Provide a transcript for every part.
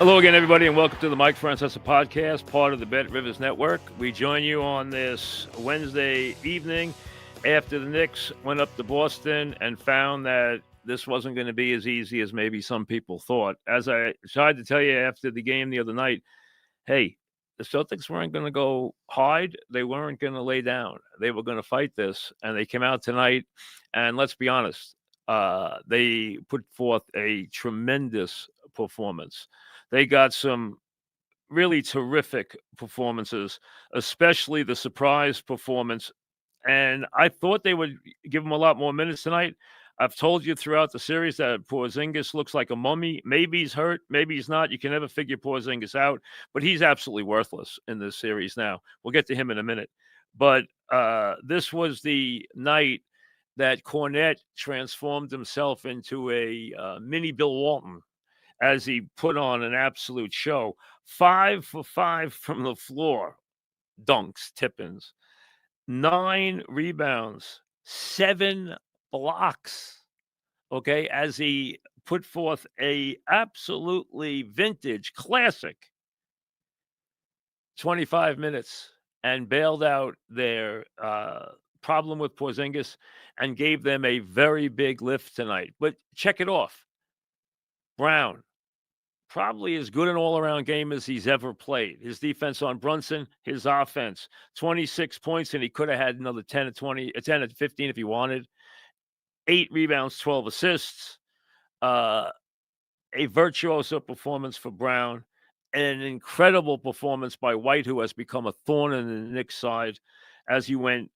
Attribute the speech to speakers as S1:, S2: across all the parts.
S1: Hello again, everybody, and welcome to the Mike Francesa podcast, part of the Bet Rivers Network. We join you on this Wednesday evening after the Knicks went up to Boston and found that this wasn't going to be as easy as maybe some people thought. As I tried to tell you after the game the other night, hey, the Celtics weren't going to go hide. They weren't going to lay down. They were going to fight this, and they came out tonight, and let's be honest, they put forth a tremendous performance. They got some really terrific performances, especially the surprise performance. And I thought they would give him a lot more minutes tonight. I've told you throughout the series that Porzingis looks like a mummy. Maybe he's hurt, maybe he's not. You can never figure Porzingis out, but he's absolutely worthless in this series now. We'll get to him in a minute. But this was the night that Cornette transformed himself into a mini Bill Walton as he put on an absolute show. 5 for 5 from the floor, dunks, tip-ins, 9 rebounds, 7 blocks, okay, as he put forth a absolutely vintage classic 25 minutes and bailed out their problem with Porzingis and gave them a very big lift tonight. But check it off. Brown, probably as good an all-around game as he's ever played. His defense on Brunson, his offense, 26 points, and he could have had another 10 to 20, 10 to 15 if he wanted. 8 rebounds, 12 assists. A virtuoso performance for Brown, and an incredible performance by White, who has become a thorn in the Knicks' side as he went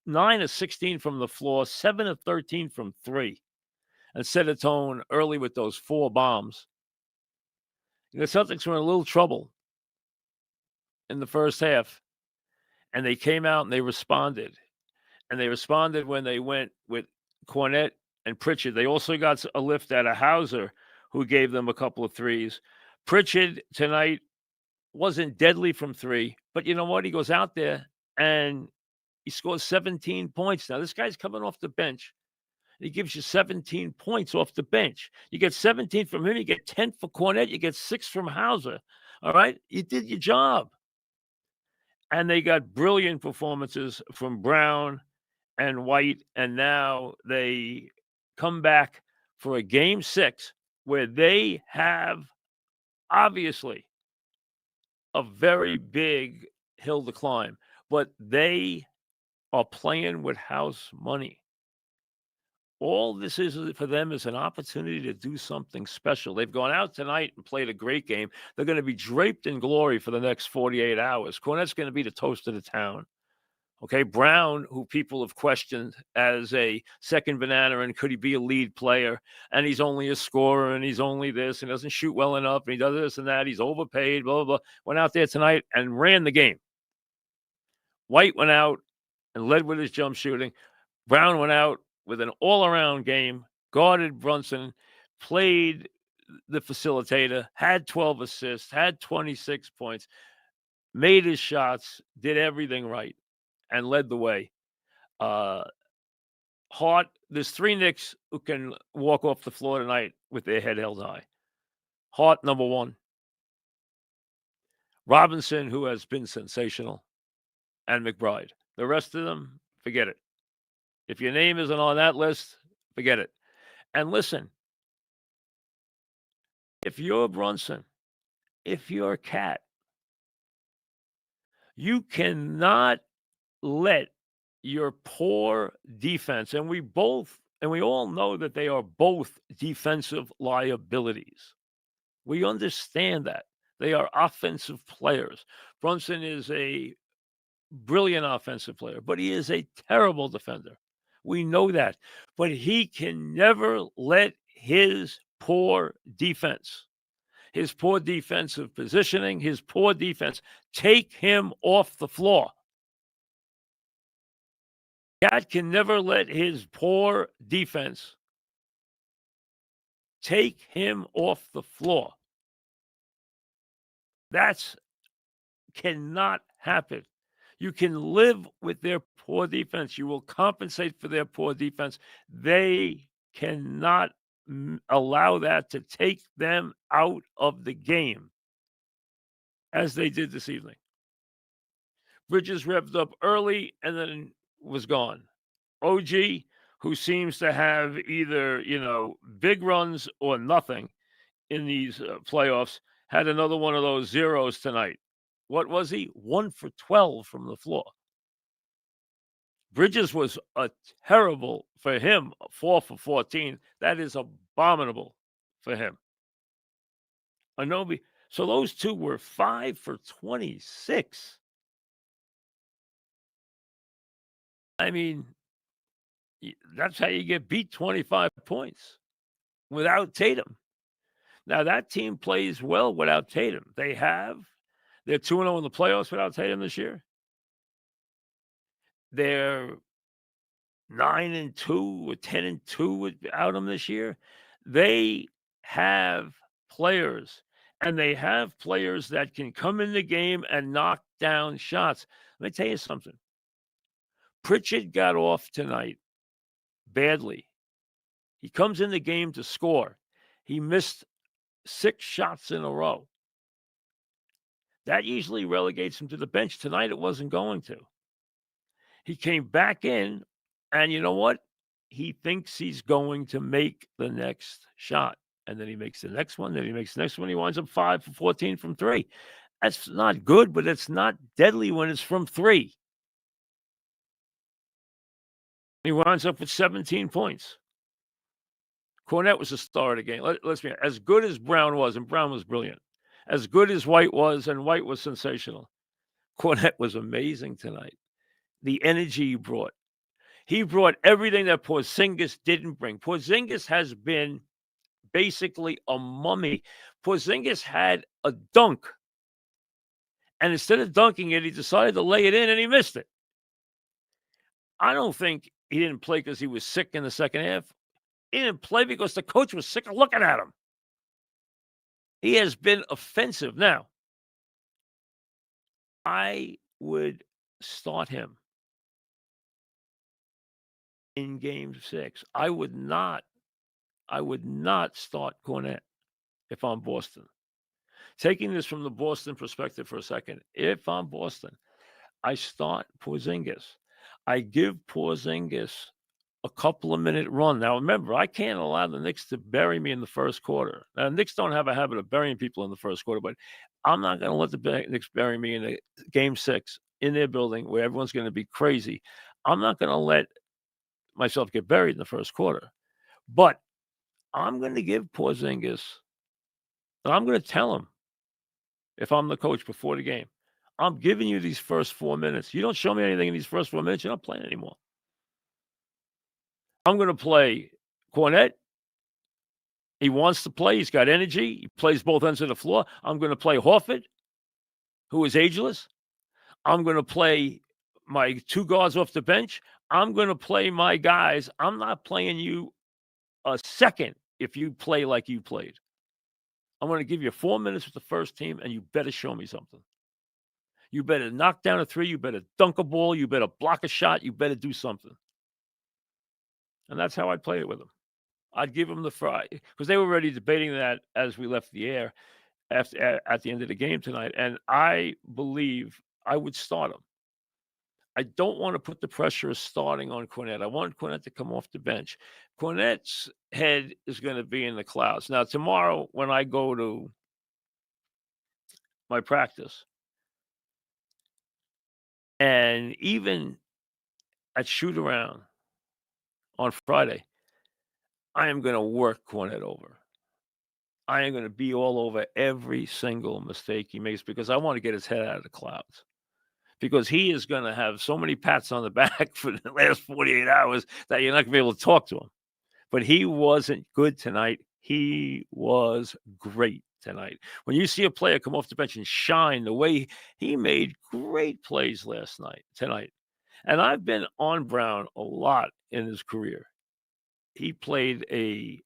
S1: 9 of 16 from the floor, 7 of 13 from 3, and set a tone early with those 4 bombs. The Celtics were in a little trouble in the first half, and they came out and they responded. And they responded when they went with Cornette and Pritchard. They also got a lift out of Hauser, who gave them a couple of threes. Pritchard tonight wasn't deadly from 3, but you know what? He goes out there and he scores 17 points. Now, this guy's coming off the bench. He gives you 17 points off the bench. You get 17 from him. You get 10 for Cornette. You get 6 from Hauser. All right? You did your job. And they got brilliant performances from Brown and White. And now they come back for a game 6 where they have, obviously, a very big hill to climb. But they are playing with house money. All this is for them is an opportunity to do something special. They've gone out tonight and played a great game. They're going to be draped in glory for the next 48 hours. Cornette's going to be the toast of the town. Okay, Brown, who people have questioned as a second banana, and could he be a lead player? And he's only a scorer, and he's only this, and doesn't shoot well enough, and he does this and that. He's overpaid, blah, blah, blah. Went out there tonight and ran the game. White went out and led with his jump shooting. Brown went out with an all-around game, guarded Brunson, played the facilitator, had 12 assists, had 26 points, made his shots, did everything right, and led the way. Hart, there's 3 Knicks who can walk off the floor tonight with their head held high. Hart, number 1. Robinson, who has been sensational, and McBride. The rest of them, forget it. If your name isn't on that list, forget it. And listen, if you're Brunson, if you're Cat, you cannot let your poor defense, and we all know that they are both defensive liabilities. We understand that. They are offensive players. Brunson is a brilliant offensive player, but he is a terrible defender. We know that. But he can never let his poor defense, his poor defensive positioning, his poor defense take him off the floor. Cat can never let his poor defense take him off the floor. That's cannot happen. You can live with their poor defense. You will compensate for their poor defense. They cannot allow that to take them out of the game as they did this evening. Bridges revved up early and then was gone. OG, who seems to have either, big runs or nothing in these playoffs, had another one of those zeros tonight. What was he? 1 for 12 from the floor. Bridges was a terrible for him, 4 for 14. That is abominable for him. Anobi. So those two were 5 for 26. I mean, that's how you get beat 25 points without Tatum. Now, that team plays well without Tatum. They're 2-0 in the playoffs without Tatum this year. They're 9-2 or 10-2 without him this year. They have players, and they have players that can come in the game and knock down shots. Let me tell you something. Pritchard got off tonight badly. He comes in the game to score. He missed 6 shots in a row. That usually relegates him to the bench. Tonight, it wasn't going to. He came back in, and you know what? He thinks he's going to make the next shot. And then he makes the next one. Then he makes the next one. He winds up 5 for 14 from 3. That's not good, but it's not deadly when it's from 3. He winds up with 17 points. Cornette was the star of the game. Let's be as good as Brown was, and Brown was brilliant. As good as White was, and White was sensational. Cornette was amazing tonight. The energy he brought. He brought everything that Porzingis didn't bring. Porzingis has been basically a mummy. Porzingis had a dunk, and instead of dunking it, he decided to lay it in, and he missed it. I don't think he didn't play because he was sick in the second half. He didn't play because the coach was sick of looking at him. He has been offensive. Now, I would start him in Game 6. I would not start Cornette if I'm Boston. Taking this from the Boston perspective for a second, if I'm Boston, I start Porzingis. I give Porzingis a couple of minute run. Now, remember, I can't allow the Knicks to bury me in the first quarter. Now, the Knicks don't have a habit of burying people in the first quarter, but I'm not going to let the Knicks bury me in Game 6 in their building where everyone's going to be crazy. I'm not going to let myself get buried in the first quarter. But I'm going to give Porzingis, and I'm going to tell him, if I'm the coach before the game, I'm giving you these first 4 minutes. You don't show me anything in these first 4 minutes, you're not playing anymore. I'm going to play Cornette. He wants to play. He's got energy. He plays both ends of the floor. I'm going to play Horford, who is ageless. I'm going to play my 2 guards off the bench. I'm going to play my guys. I'm not playing you a second if you play like you played. I'm going to give you 4 minutes with the first team, and you better show me something. You better knock down a 3. You better dunk a ball. You better block a shot. You better do something. And that's how I'd play it with them. I'd give them the fry because they were already debating that as we left the air at the end of the game tonight. And I believe I would start him. I don't want to put the pressure of starting on Cornette. I want Cornette to come off the bench. Cornette's head is going to be in the clouds. Now, tomorrow when I go to my practice, and even at shoot-around on Friday, I am going to work Cornette over. I am going to be all over every single mistake he makes because I want to get his head out of the clouds. Because he is going to have so many pats on the back for the last 48 hours that you're not going to be able to talk to him. But he wasn't good tonight. He was great tonight. When you see a player come off the bench and shine the way he made great plays tonight. And I've been on Brown a lot in his career. He played a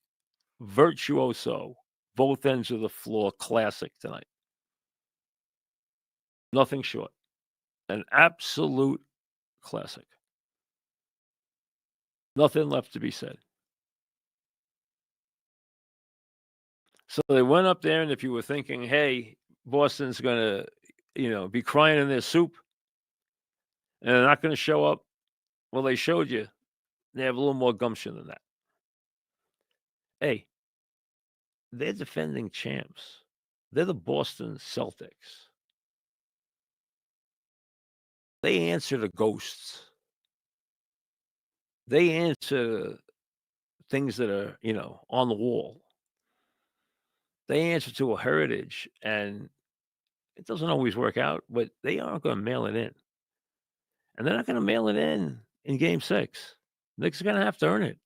S1: virtuoso, both ends of the floor classic tonight. Nothing short. An absolute classic. Nothing left to be said. So they went up there, and if you were thinking, "Hey, Boston's gonna, be crying in their soup, and they're not gonna show up," well, they showed you they have a little more gumption than that. Hey, they're defending champs. They're the Boston Celtics. They answer to ghosts. They answer things that are, on the wall. They answer to a heritage, and it doesn't always work out, but they aren't gonna mail it in, and they're not gonna mail it in game 6. Knicks are gonna have to earn it,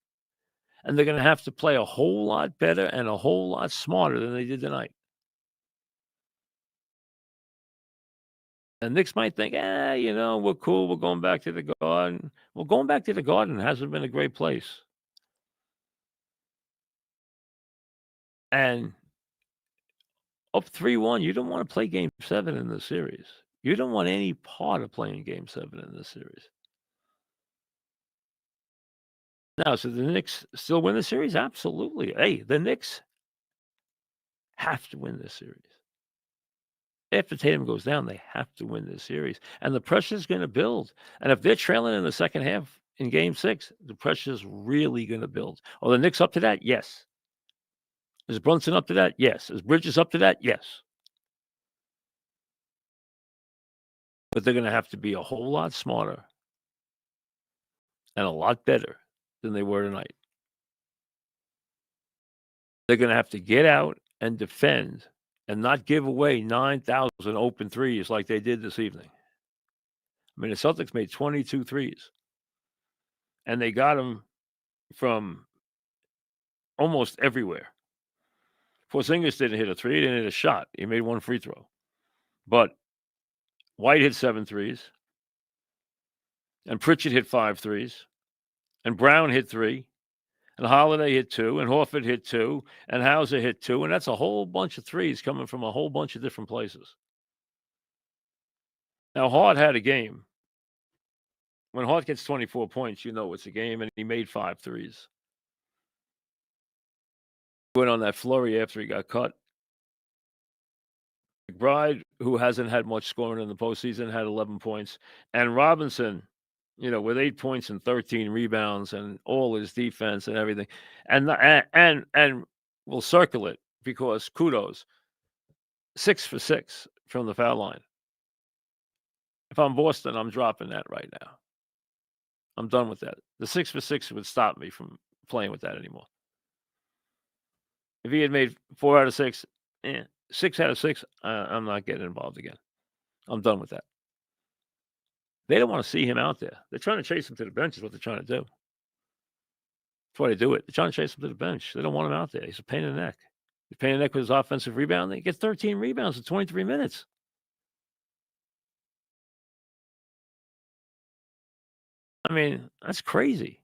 S1: and they're gonna have to play a whole lot better and a whole lot smarter than they did tonight. And Knicks might think, we're cool. We're going back to the Garden." Well, going back to the Garden hasn't been a great place. And up 3-1, you don't want to play game 7 in the series. You don't want any part of playing game 7 in this series. Now, so the Knicks still win the series? Absolutely. Hey, the Knicks have to win this series. After Tatum goes down, they have to win this series, and the pressure's gonna build, and if they're trailing in the second half in game 6, the pressure's really gonna build. Are the Knicks up to that? Yes. Is Brunson up to that? Yes. Is Bridges up to that? Yes. But they're gonna have to be a whole lot smarter and a lot better than they were tonight. They're gonna have to get out and defend and not give away 9,000 open threes like they did this evening. I mean, the Celtics made 22 threes, and they got them from almost everywhere. Porzingis didn't hit a three, he didn't hit a shot. He made one free throw. But White hit 7 threes, and Pritchard hit 5 threes, and Brown hit 3, and Holiday hit 2, and Horford hit 2, and Hauser hit 2, and that's a whole bunch of threes coming from a whole bunch of different places. Now, Hart had a game. When Hart gets 24 points, you know it's a game, and he made 5 threes. Went on that flurry after he got cut. McBride, who hasn't had much scoring in the postseason, had 11 points. And Robinson, with 8 points and 13 rebounds and all his defense and everything. And we'll circle it because kudos. 6 for 6 from the foul line. If I'm Boston, I'm dropping that right now. I'm done with that. The 6 for 6 would stop me from playing with that anymore. If he had made 4 out of 6, 6 out of 6, I'm not getting involved again. I'm done with that. They don't want to see him out there. They're trying to chase him to the bench is what they're trying to do. That's why they do it. They're trying to chase him to the bench. They don't want him out there. He's a pain in the neck. He's a pain in the neck with his offensive rebound. He gets 13 rebounds in 23 minutes. I mean, that's crazy.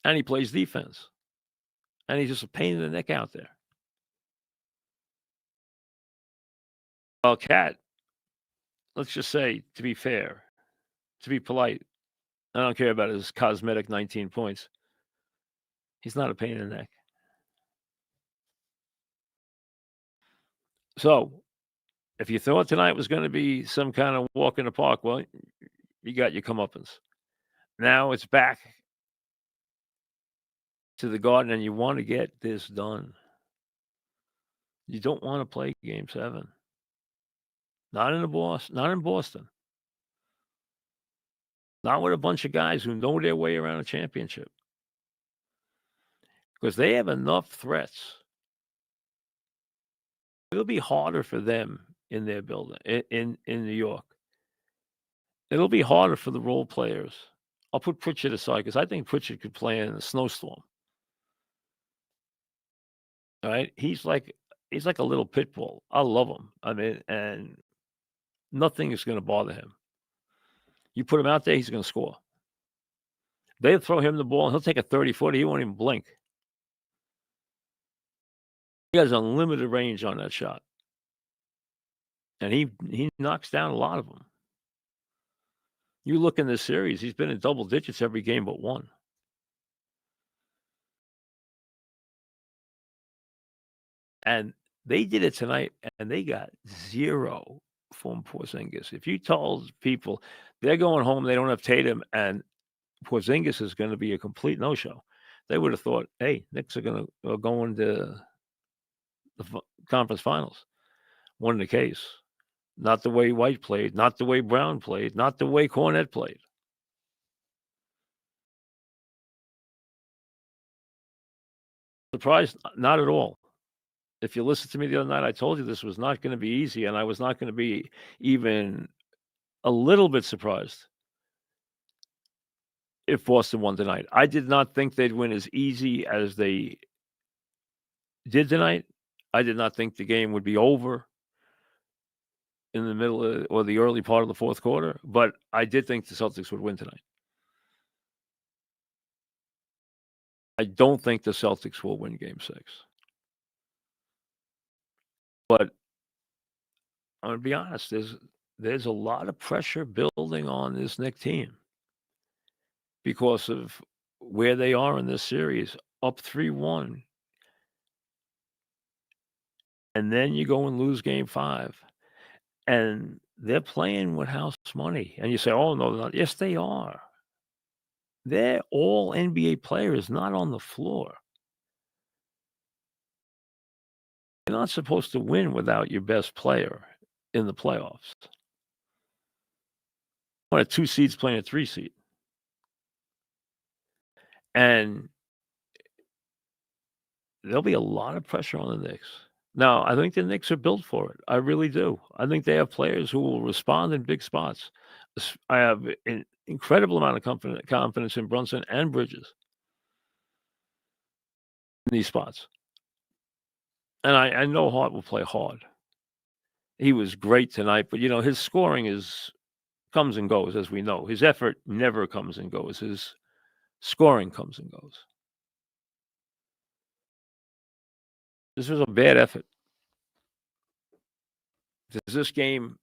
S1: And he plays defense. And he's just a pain in the neck out there. Well, Cat, let's just say, to be fair, to be polite, I don't care about his cosmetic 19 points. He's not a pain in the neck. So, if you thought tonight was going to be some kind of walk in the park, well, you got your comeuppance. Now it's back to the Garden, and you want to get this done. You don't want to play Game 7. Not in Boston. Not with a bunch of guys who know their way around a championship. Because they have enough threats. It'll be harder for them in their building, in New York. It'll be harder for the role players. I'll put Pritchard aside because I think Pritchard could play in a snowstorm. All right? He's like a little pit bull. I love him. I mean, and nothing is going to bother him. You put him out there, he's going to score. They'll throw him the ball, and he'll take a 30-footer. He won't even blink. He has unlimited range on that shot. And he knocks down a lot of them. You look in this series, he's been in double digits every game but one. And they did it tonight, and they got 0 from Porzingis. If you told people they're going home, they don't have Tatum, and Porzingis is gonna be a complete no-show, they would have thought, "Hey, Knicks are going to the conference finals." Wasn't the case. Not the way White played, not the way Brown played, not the way Cornette played. Surprised? Not at all. If you listened to me the other night, I told you this was not gonna be easy, and I was not gonna be even a little bit surprised if Boston won tonight. I did not think they'd win as easy as they did tonight. I did not think the game would be over in the middle or the early part of the fourth quarter, but I did think the Celtics would win tonight. I don't think the Celtics will win game 6. But I'm gonna be honest, there's a lot of pressure building on this Knicks team because of where they are in this series, up 3-1. And then you go and lose game 5. And they're playing with house money. And you say, "Oh, no, they're not." Yes, they are. They're all NBA players not on the floor. You're not supposed to win without your best player in the playoffs. One of 2 seeds playing a 3 seed. And there'll be a lot of pressure on the Knicks. Now, I think the Knicks are built for it. I really do. I think they have players who will respond in big spots. I have an incredible amount of confidence in Brunson and Bridges in these spots. And I know Hart will play hard. He was great tonight, but, his scoring comes and goes, as we know. His effort never comes and goes. His scoring comes and goes. This was a bad effort. Does this game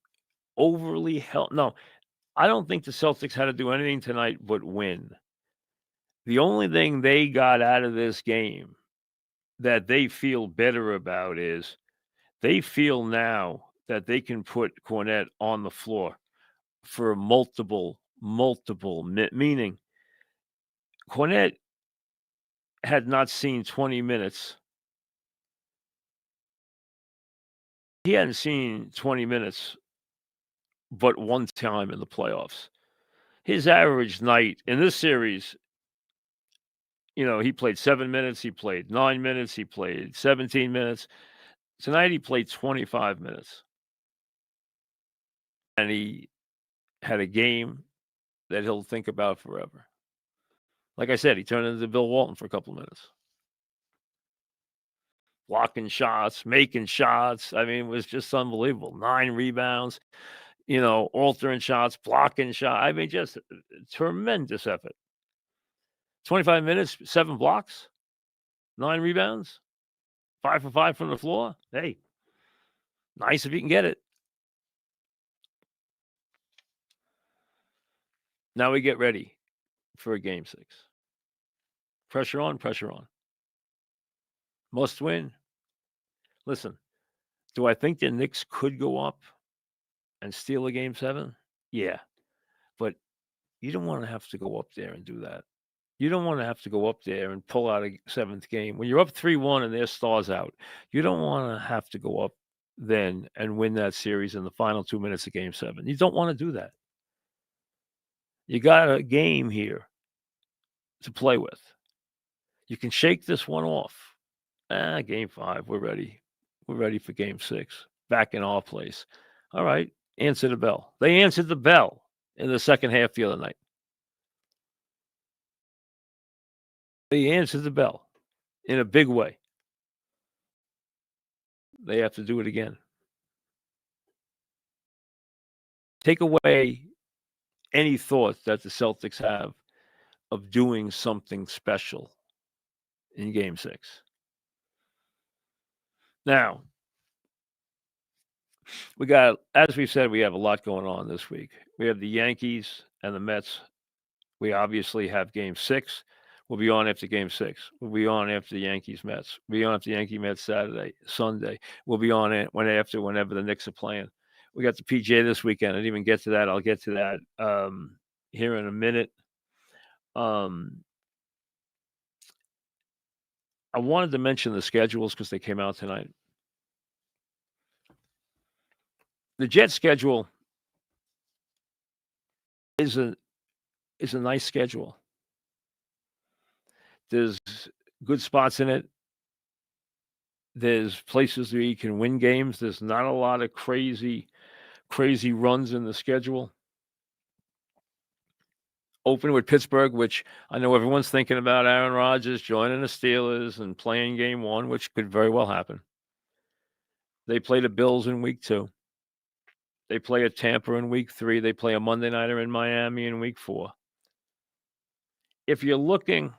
S1: overly help? No, I don't think the Celtics had to do anything tonight but win. The only thing they got out of this game that they feel better about is they feel now that they can put Cornette on the floor for multiple, meaning Cornette had not seen 20 minutes. He hadn't seen 20 minutes but one time in the playoffs. His average night in this series, he played 7 minutes, he played 9 minutes, he played 17 minutes. Tonight he played 25 minutes. And he had a game that he'll think about forever. Like I said, he turned into Bill Walton for a couple of minutes. Blocking shots, making shots. I mean, it was just unbelievable. 9 rebounds, altering shots, blocking shots. I mean, just tremendous effort. 25 minutes, 7 blocks, 9 rebounds, 5 for 5 from the floor. Hey, nice if you can get it. Now we get ready for a game 6. Pressure on, pressure on. Must win. Listen, do I think the Knicks could go up and steal a game 7? Yeah. But you don't want to have to go up there and do that. You don't want to have to go up there and pull out a 7th game. When you're up 3-1 and their stars out, you don't want to have to go up then and win that series in the final 2 minutes of game 7. You don't want to do that. You got a game here to play with. You can shake this one off. Game 5, we're ready. We're ready for game 6. Back in our place. All right, answer the bell. They answered the bell in the second half the other night. They answered the bell in a big way. They have to do it again. Take away any thought that the Celtics have of doing something special in game 6. Now, as we've said, we have a lot going on this week. We have the Yankees and the Mets. We obviously have game 6. We'll be on after Game 6. We'll be on after the Yankees Mets. We'll be on after the Yankee Mets Saturday, Sunday. We'll be on it whenever the Knicks are playing. We got the PGA this weekend. I didn't even get to that. I'll get to that here in a minute. I wanted to mention the schedules because they came out tonight. The Jets schedule is a nice schedule. There's good spots in it. There's places where you can win games. There's not a lot of crazy runs in the schedule. Open with Pittsburgh, which I know everyone's thinking about Aaron Rodgers joining the Steelers and playing Game 1, which could very well happen. They play the Bills in Week 2. They play at Tampa in Week 3. They play a Monday nighter in Miami in Week 4. If you're looking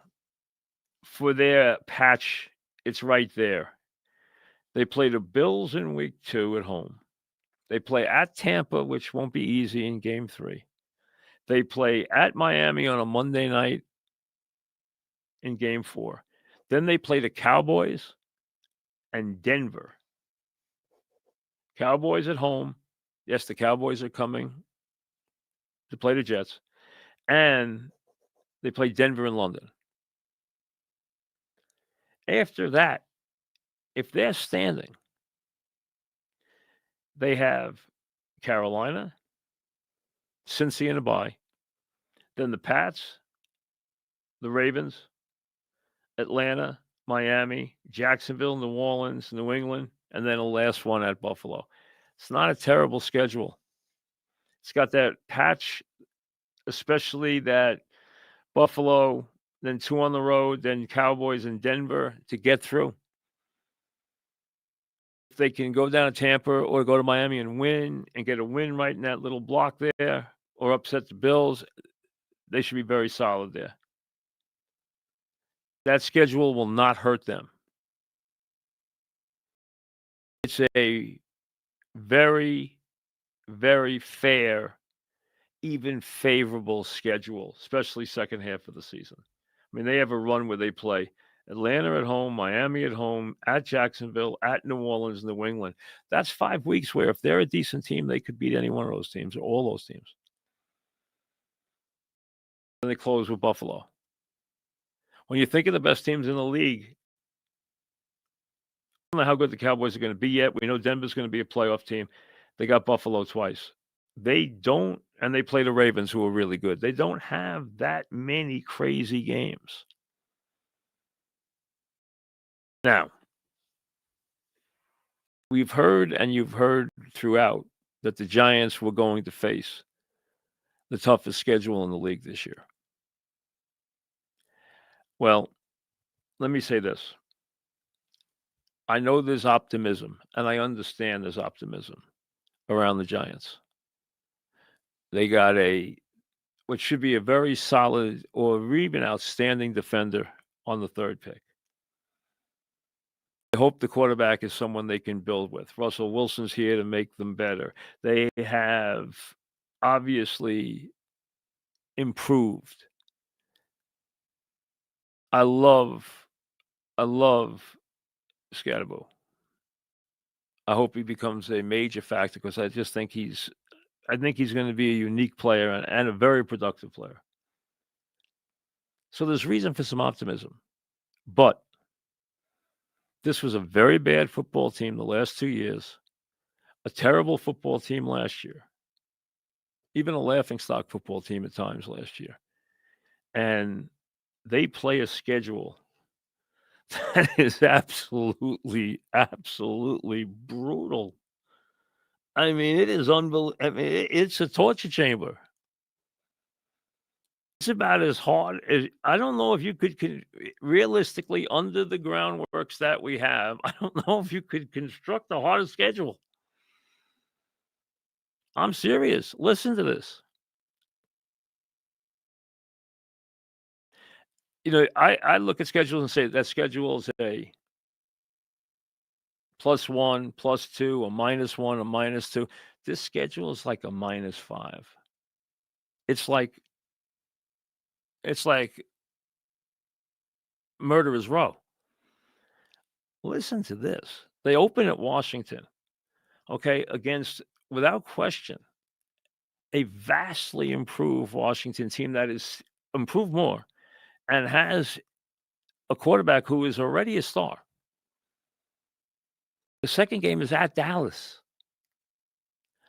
S1: for their patch, it's right there. They play the Bills in Week 2 at home. They play at Tampa, which won't be easy in Game 3. They play at Miami on a Monday night in Game 4. Then they play the Cowboys and Denver. Cowboys at home. Yes, the Cowboys are coming to play the Jets. And they play Denver in London. After that, if they're standing, they have Carolina, Cincy in a bye, then the Pats, the Ravens, Atlanta, Miami, Jacksonville, New Orleans, New England, and then the last one at Buffalo. It's not a terrible schedule. It's got that patch, especially that Buffalo, then 2 on the road, then Cowboys and Denver to get through. If they can go down to Tampa or go to Miami and win and get a win right in that little block there or upset the Bills, they should be very solid there. That schedule will not hurt them. It's a very, very fair, even favorable schedule, especially second half of the season. I mean, they have a run where they play Atlanta at home, Miami at home, at Jacksonville, at New Orleans, New England. That's 5 weeks where if they're a decent team, they could beat any one of those teams or all those teams. And they close with Buffalo. When you think of the best teams in the league, I don't know how good the Cowboys are going to be yet. We know Denver's going to be a playoff team. They got Buffalo twice. They don't, and they play the Ravens, who are really good. They don't have that many crazy games. Now, we've heard, and you've heard throughout, that the Giants were going to face the toughest schedule in the league this year. Well, let me say this. I know there's optimism, and I understand there's optimism around the Giants. They got what should be a very solid or even outstanding defender on the 3rd pick. I hope the quarterback is someone they can build with. Russell Wilson's here to make them better. They have obviously improved. I love Scatterbo. I hope he becomes a major factor because I just think he's going to be a unique player and a very productive player. So there's reason for some optimism. But this was a very bad football team the last 2 years, a terrible football team last year, even a laughingstock football team at times last year. And they play a schedule that is absolutely brutal. I mean, it is unbelievable. I mean, it's a torture chamber. It's about as hard as I don't know if you could realistically, under the groundworks that we have, I don't know if you could construct a harder schedule. I'm serious. Listen to this. You know, I look at schedules and say that schedule is a +1, +2, a -1, a -2. This schedule is like a -5. It's like murderer's row. Listen to this. They open at Washington, okay, against, without question, a vastly improved Washington team that is improved more and has a quarterback who is already a star. The second game is at Dallas.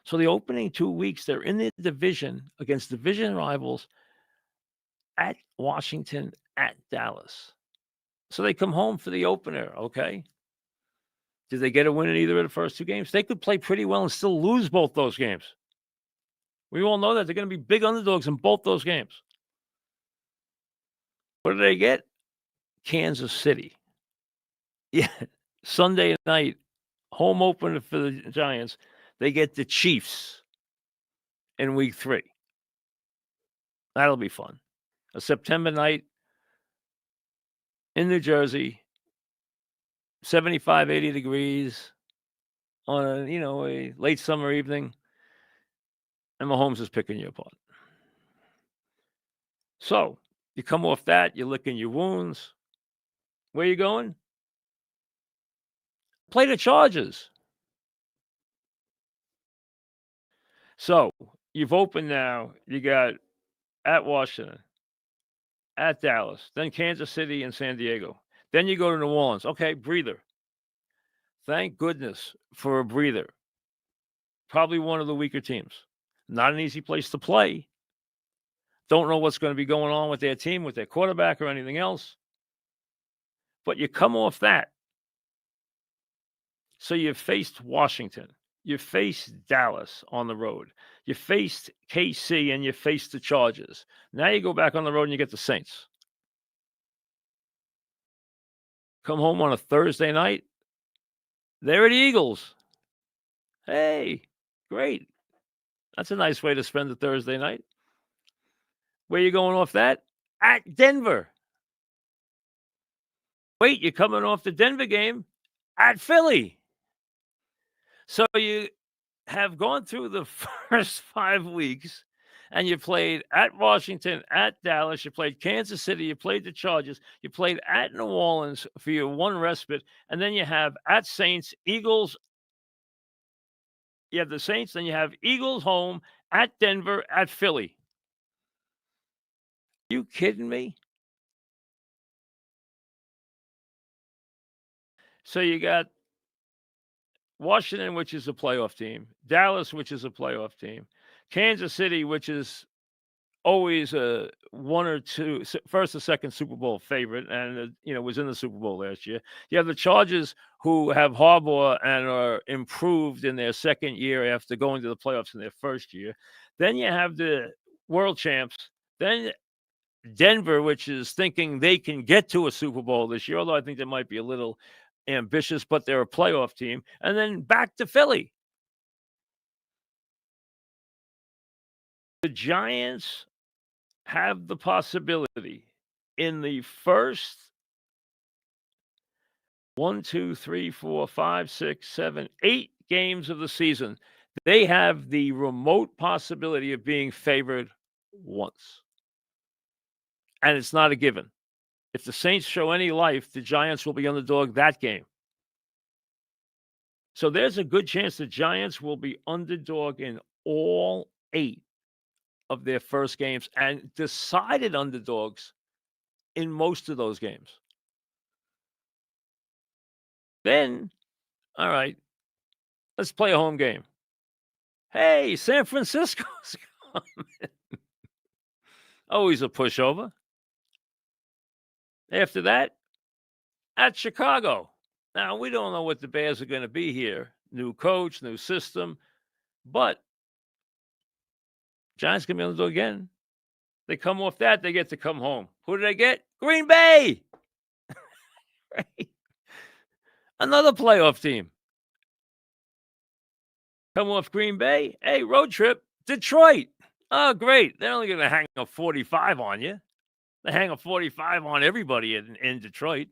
S1: So the opening 2 weeks, they're in the division against division rivals at Washington, at Dallas. So they come home for the opener, okay? Did they get a win in either of the first 2 games? They could play pretty well and still lose both those games. We all know that. They're going to be big underdogs in both those games. What did they get? Kansas City. Yeah, Sunday night, home opener for the Giants. They get the Chiefs in week 3. That'll be fun. A September night in New Jersey, 75, 80 degrees on a late summer evening, and Mahomes is picking you apart. So you come off that, you're licking your wounds. Where you going? Play the Chargers. So you've opened now. You got at Washington, at Dallas, then Kansas City and San Diego. Then you go to New Orleans. Okay, breather. Thank goodness for a breather. Probably one of the weaker teams. Not an easy place to play. Don't know what's going to be going on with their team, with their quarterback or anything else. But you come off that. So you faced Washington. You faced Dallas on the road. You faced KC and you faced the Chargers. Now you go back on the road and you get the Saints. Come home on a Thursday night. There are the Eagles. Hey, great. That's a nice way to spend a Thursday night. Where you going off that? At Denver. Wait, you're coming off the Denver game at Philly. So you have gone through the first 5 weeks and you played at Washington, at Dallas, you played Kansas City, you played the Chargers, you played at New Orleans for your one respite, and then you have at Saints, Eagles. You have the Saints, then you have Eagles home, at Denver, at Philly. You kidding me? So you got Washington, which is a playoff team, Dallas, which is a playoff team, Kansas City, which is always a one or two, first or second Super Bowl favorite, and was in the Super Bowl last year. You have the Chargers, who have Harbaugh and are improved in their second year after going to the playoffs in their first year. Then you have the world champs. Then Denver, which is thinking they can get to a Super Bowl this year, although I think they might be a little ambitious, but they're a playoff team. And then back to Philly. The Giants have the possibility in the first 1, 2, 3, 4, 5, 6, 7, 8 games of the season. They have the remote possibility of being favored once. And it's not a given. If the Saints show any life, the Giants will be underdog that game. So there's a good chance the Giants will be underdog in all 8 of their first games and decided underdogs in most of those games. Then, all right, let's play a home game. Hey, San Francisco's coming. Always a pushover. After that, at Chicago. Now, we don't know what the Bears are going to be here. New coach, new system. But Giants going to be able to do it again. They come off that, they get to come home. Who do they get? Green Bay. Right? Another playoff team. Come off Green Bay. Hey, road trip. Detroit. Oh, great. They're only going to hang a 45 on you. They hang a 45 on everybody in Detroit.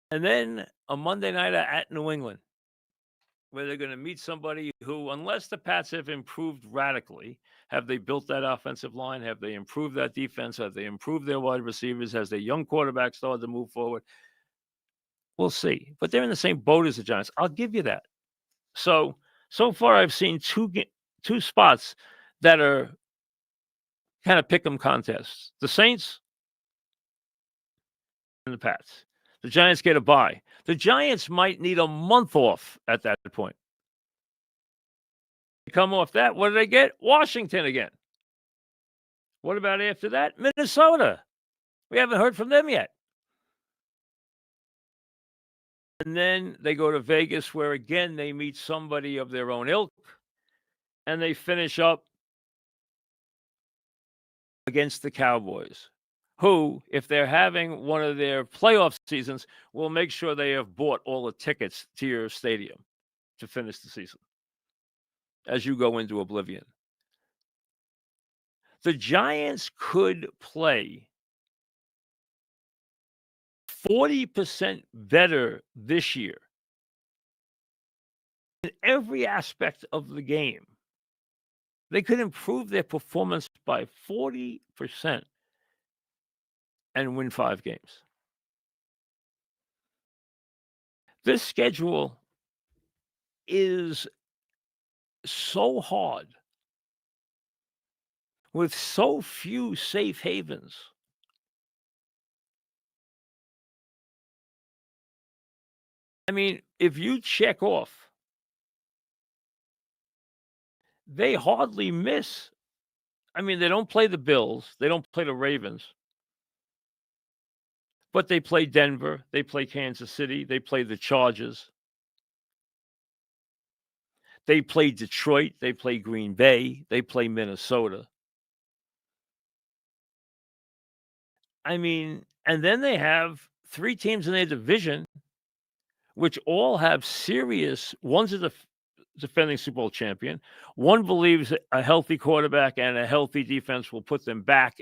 S1: And then a Monday nighter at New England. where they're going to meet somebody who, unless the Pats have improved radically, have they built that offensive line? Have they improved that defense? Have they improved their wide receivers? Has their young quarterback started to move forward? We'll see. But they're in the same boat as the Giants. I'll give you that. So far, I've seen two spots that are kind of pick 'em contests. The Saints and the Pats. The Giants get a bye. The Giants might need a month off at that point. Come off that, what do they get? Washington again. What about after that? Minnesota. We haven't heard from them yet. And then they go to Vegas, where again they meet somebody of their own ilk, and they finish up against the Cowboys, who, if they're having one of their playoff seasons, will make sure they have bought all the tickets to your stadium to finish the season as you go into oblivion. The Giants could play 40% better this year in every aspect of the game. They could improve their performance by 40% and win 5 games. This schedule is so hard with so few safe havens. I mean, if you check off, they hardly miss. I mean, they don't play the Bills, they don't play the Ravens, but they play Denver, they play Kansas City, they play the Chargers, they play Detroit, they play Green Bay, they play Minnesota. I mean, and then they have 3 teams in their division, which all have serious. One's a defending Super Bowl champion. One believes a healthy quarterback and a healthy defense will put them back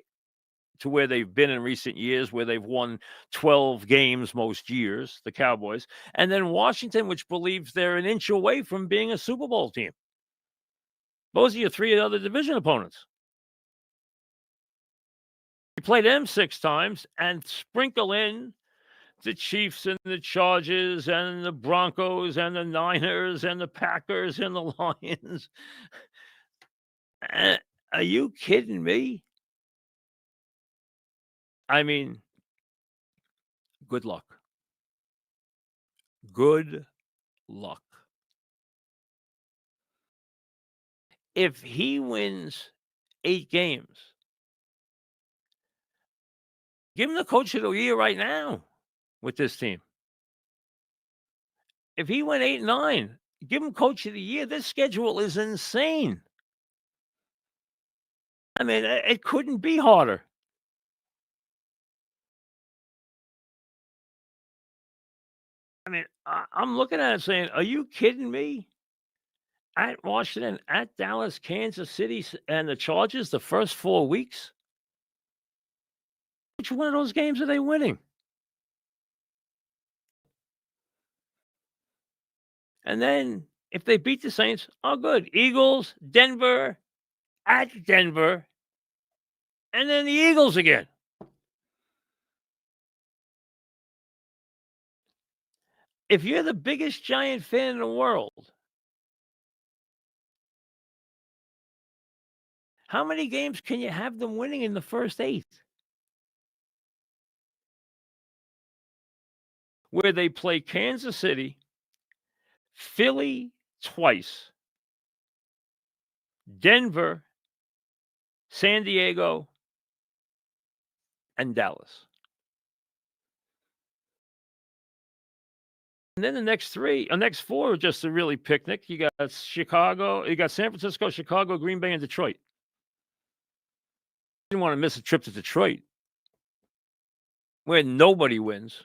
S1: to where they've been in recent years, where they've won 12 games most years, the Cowboys. And then Washington, which believes they're an inch away from being a Super Bowl team. Those are your 3 other division opponents. You play them 6 times and sprinkle in the Chiefs and the Chargers and the Broncos and the Niners and the Packers and the Lions. Are you kidding me? I mean, good luck. Good luck. If he wins 8 games, give him the coach of the year right now with this team. If he went 8-9, give him coach of the year. This schedule is insane. I mean, it couldn't be harder. I mean, I'm looking at it saying, are you kidding me? At Washington, at Dallas, Kansas City, and the Chargers the first 4 weeks? Which one of those games are they winning? And then if they beat the Saints, oh, good. Eagles, Denver, at Denver, and then the Eagles again. If you're the biggest Giant fan in the world, how many games can you have them winning in the first 8? Where they play Kansas City, Philly twice, Denver, San Diego, and Dallas. And then the next 4 are just a really picnic. You got Chicago, you got San Francisco, Chicago, Green Bay, and Detroit. Didn't want to miss a trip to Detroit, where nobody wins.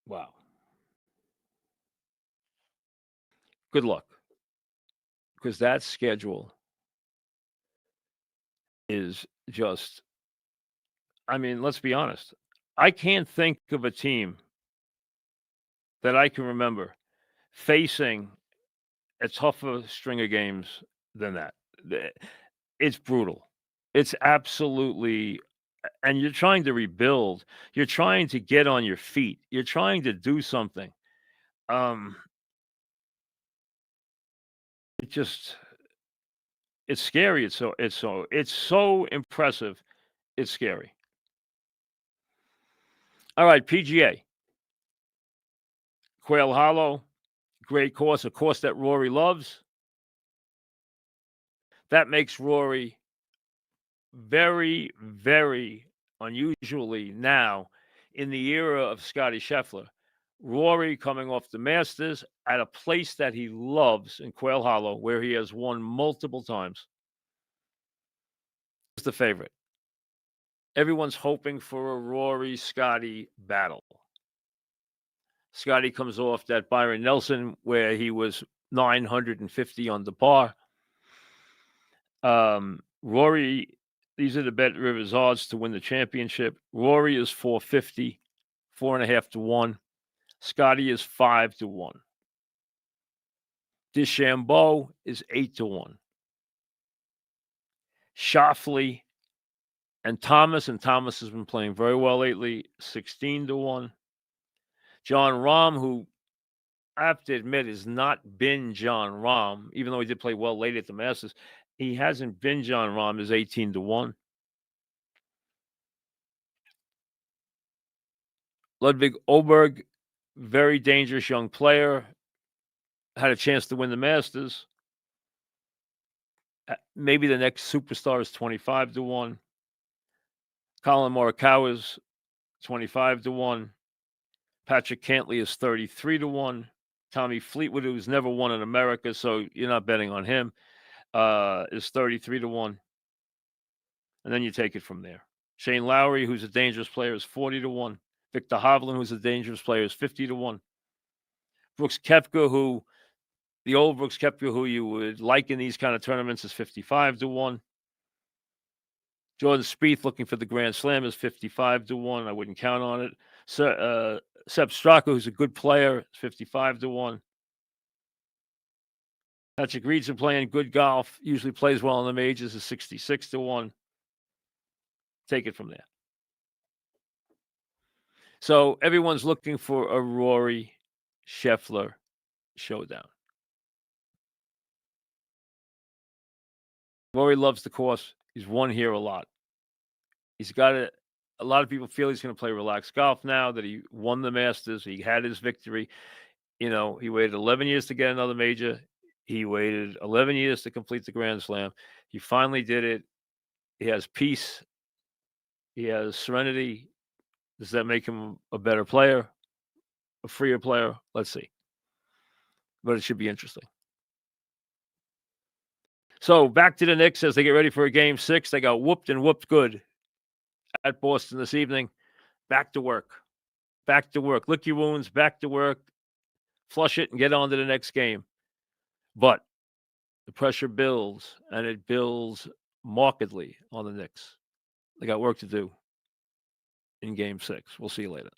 S1: Wow. Good luck. Because that schedule is just, I mean, let's be honest. I can't think of a team that I can remember facing a tougher string of games than that. The It's brutal. It's absolutely and you're trying to rebuild. You're trying to get on your feet. You're trying to do something. Um, it just it's scary. It's so impressive. It's scary. All right, PGA, Quail Hollow, great course, a course that Rory loves. That makes Rory very, very unusually now in the era of Scotty Scheffler. Rory coming off the Masters at a place that he loves in Quail Hollow, where he has won multiple times. Is the favorite. Everyone's hoping for a Rory Scotty battle. Scotty comes off that Byron Nelson where he was 950 on the par. Rory, these are the Bet Rivers odds to win the championship. Rory is 450, 4.5 to 1. Scotty is 5 to 1. DeChambeau is 8 to 1. Schauffele and Thomas has been playing very well lately, 16 to 1. John Rahm, who I have to admit has not been John Rahm, even though he did play well late at the Masters. He hasn't been John Rahm, is 18 to 1. Ludwig Oberg, very dangerous young player, had a chance to win the Masters. Maybe the next superstar is 25 to 1. Colin Morikawa is 25 to 1. Patrick Cantley is 33 to 1. Tommy Fleetwood, who's never won in America, so you're not betting on him, is 33 to 1. And then you take it from there. Shane Lowry, who's a dangerous player, is 40 to 1. Victor Hovland, who's a dangerous player, is 50 to 1. Brooks Koepka, the old Brooks Koepka, who you would like in these kind of tournaments, is 55 to 1. Jordan Spieth, looking for the Grand Slam, is 55 to 1. I wouldn't count on it. Sepp Straka, who's a good player, is 55 to 1. Patrick Reed's been playing good golf, usually plays well in the majors, is 66 to 1. Take it from there. So everyone's looking for a Rory Scheffler showdown. Rory loves the course. He's won here a lot. He's got a lot of people feel he's going to play relaxed golf now that he won the Masters. He had his victory. He waited 11 years to get another major. He waited 11 years to complete the Grand Slam. He finally did it. He has peace. He has serenity. Does that make him a better player, a freer player? Let's see. But it should be interesting. So back to the Knicks as they get ready for a game 6. They got whooped and whooped good at Boston this evening. Back to work. Back to work. Lick your wounds. Back to work. Flush it and get on to the next game. But the pressure builds, and it builds markedly on the Knicks. They got work to do in game 6. We'll see you later.